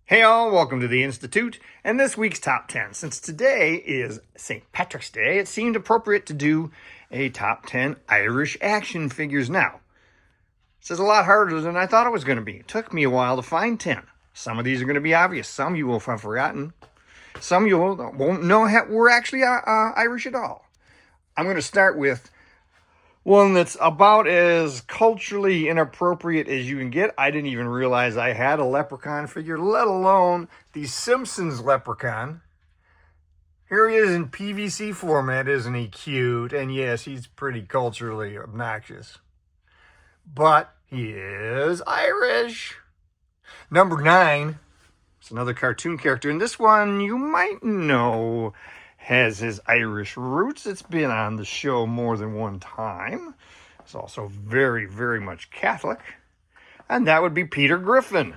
Hey all, welcome to the Institute and this week's top 10. Since today is St. Patrick's Day, it seemed appropriate to do a top 10 Irish action figures now. This is a lot harder than I thought it was going to be. It took me a while to find 10. Some of these are going to be obvious. Some you will have forgotten. Some you won't know were actually Irish at all. I'm going to start with one that's about as culturally inappropriate as you can get. I didn't even realize I had a leprechaun figure, let alone the Simpsons leprechaun. Here he is in PVC format, isn't he cute? And yes, he's pretty culturally obnoxious. But he is Irish. Number 9, it's another cartoon character. And this one you might know has his Irish roots. It's been on the show more than one time. It's also very, very much Catholic. And that would be Peter Griffin.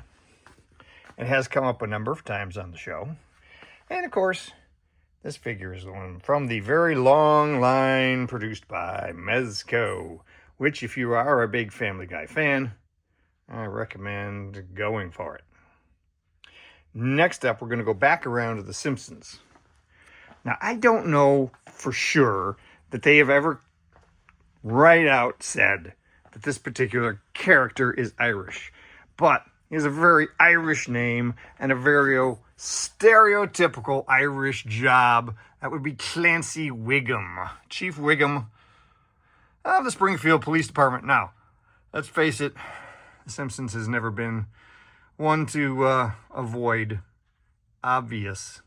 It has come up a number of times on the show. And of course, this figure is the one from the very long line produced by Mezco, which if you are a big Family Guy fan, I recommend going for it. Next up, we're going to go back around to The Simpsons. Now, I don't know for sure that they have ever right out said that this particular character is Irish, but he has a very Irish name and a very stereotypical Irish job. That would be Clancy Wiggum, Chief Wiggum of the Springfield Police Department. Now, let's face it, The Simpsons has never been one to avoid obvious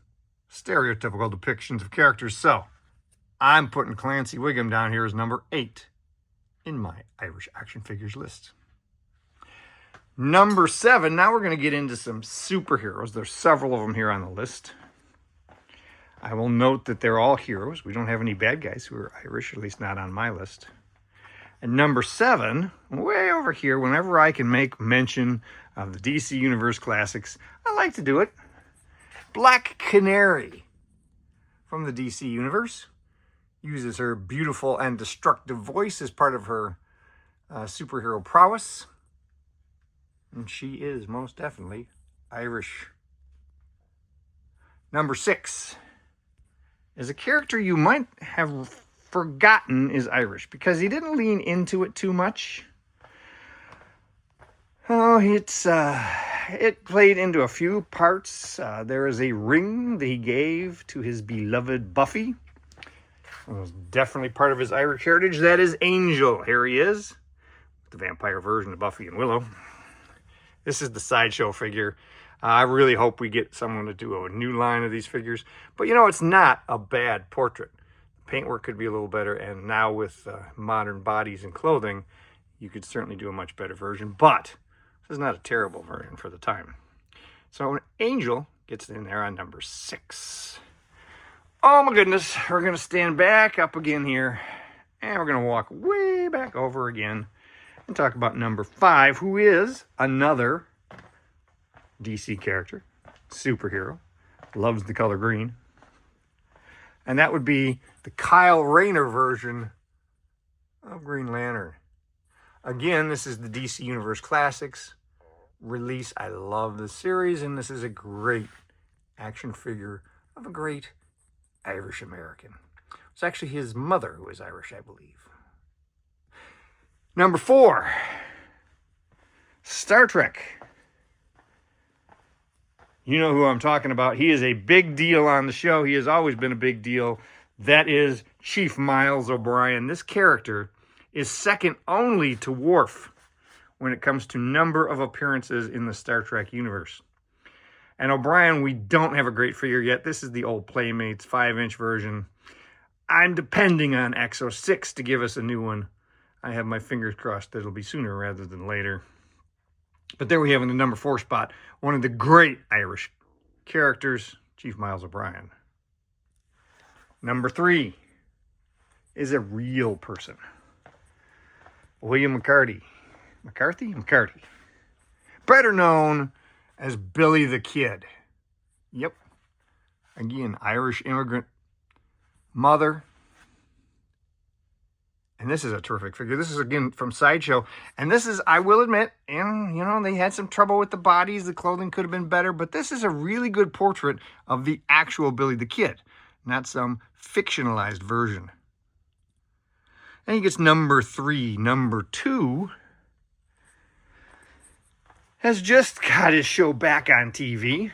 stereotypical depictions of characters, so I'm putting Clancy Wiggum down here as number 8 in my Irish action figures list. Number 7, now we're going to get into some superheroes. There's several of them here on the list. I will note that they're all heroes. We don't have any bad guys who are Irish, at least not on my list. And number 7, way over here, whenever I can make mention of the DC Universe classics, I like to do it. Black Canary from the DC Universe uses her beautiful and destructive voice as part of her superhero prowess. And she is most definitely Irish. Number 6 is a character you might have forgotten is Irish because he didn't lean into it too much. Oh, it played into a few parts. There is a ring that he gave to his beloved Buffy. It was definitely part of his Irish heritage. That is Angel. Here he is, the vampire version of Buffy and Willow. This is the sideshow figure. I really hope we get someone to do a new line of these figures. But you know, it's not a bad portrait. The paintwork could be a little better, and now with modern bodies and clothing, you could certainly do a much better version. But this is not a terrible version for the time. So Angel gets in there on number 6. Oh my goodness, we're going to stand back up again here, and we're going to walk way back over again and talk about number 5, who is another DC character, superhero, loves the color green. And that would be the Kyle Rayner version of Green Lantern. Again, this is the DC Universe Classics release. I love the series, and this is a great action figure of a great Irish American. It's actually his mother who is Irish, I believe. Number 4, Star Trek. You know who I'm talking about. He is a big deal on the show. He has always been a big deal. That is Chief Miles O'Brien. This character is second only to Worf when it comes to number of appearances in the Star Trek universe. And O'Brien, we don't have a great figure yet. This is the old Playmates 5-inch version. I'm depending on X06 to give us a new one. I have my fingers crossed that it'll be sooner rather than later. But there we have in the number 4 spot, one of the great Irish characters, Chief Miles O'Brien. Number 3 is a real person. William McCarty. McCarthy? Better known as Billy the Kid. Yep. Again, Irish immigrant mother And this is a terrific figure. This is, again, from Sideshow. And this is, I will admit, and, you know, they had some trouble with the bodies. The clothing could have been better. But this is a really good portrait of the actual Billy the Kid, not some fictionalized version. And he gets number 3. Number 2 has just got his show back on TV.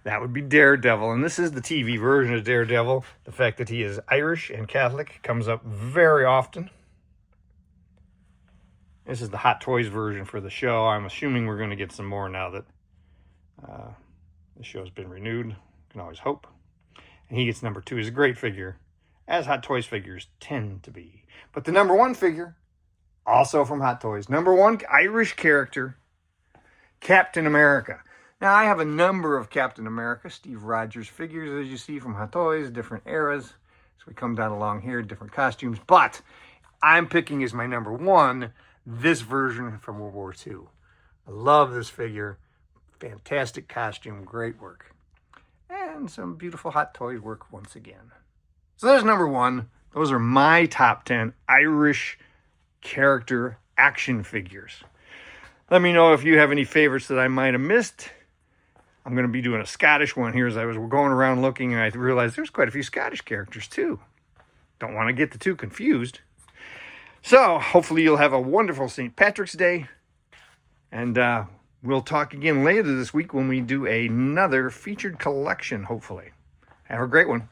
That would be Daredevil, and this is the TV version of Daredevil. The fact that he is Irish and Catholic comes up very often. This is the Hot Toys version for the show. I'm assuming we're going to get some more now that the show's been renewed. Can always hope. And he gets number 2. He's a great figure, as Hot Toys figures tend to be. But the number 1 figure, also from Hot Toys, number 1 Irish character, Captain America. Now, I have a number of Captain America, Steve Rogers figures, as you see, from Hot Toys, different eras. So we come down along here, different costumes. But I'm picking as my number 1 this version from World War II. I love this figure. Fantastic costume, great work. And some beautiful Hot Toys work once again. So there's number 1. Those are my top 10 Irish character action figures. Let me know if you have any favorites that I might have missed. I'm going to be doing a Scottish one here as I was going around looking, and I realized there's quite a few Scottish characters too. Don't want to get the two confused. So hopefully you'll have a wonderful St. Patrick's Day, and we'll talk again later this week when we do another featured collection, hopefully. Have a great one.